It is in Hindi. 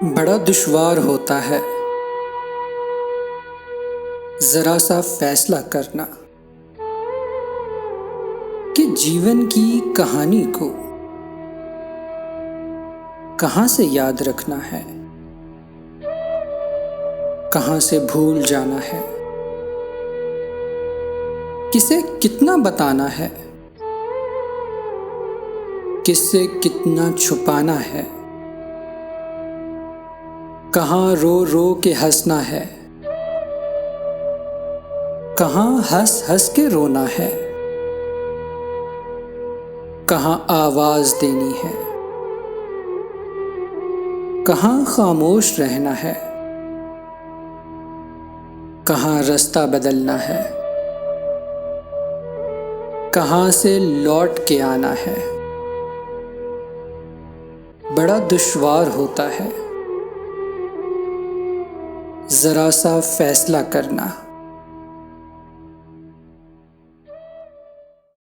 बड़ा दुश्वार होता है जरा सा फैसला करना कि जीवन की कहानी को कहां से याद रखना है, कहां से भूल जाना है, किसे कितना बताना है, किससे कितना छुपाना है, कहां रो रो के हंसना है, कहां हंस हंस के रोना है, कहां आवाज देनी है, कहां खामोश रहना है, कहां रास्ता बदलना है, कहां से लौट के आना है। बड़ा दुश्वार होता है जरा सा फैसला करना।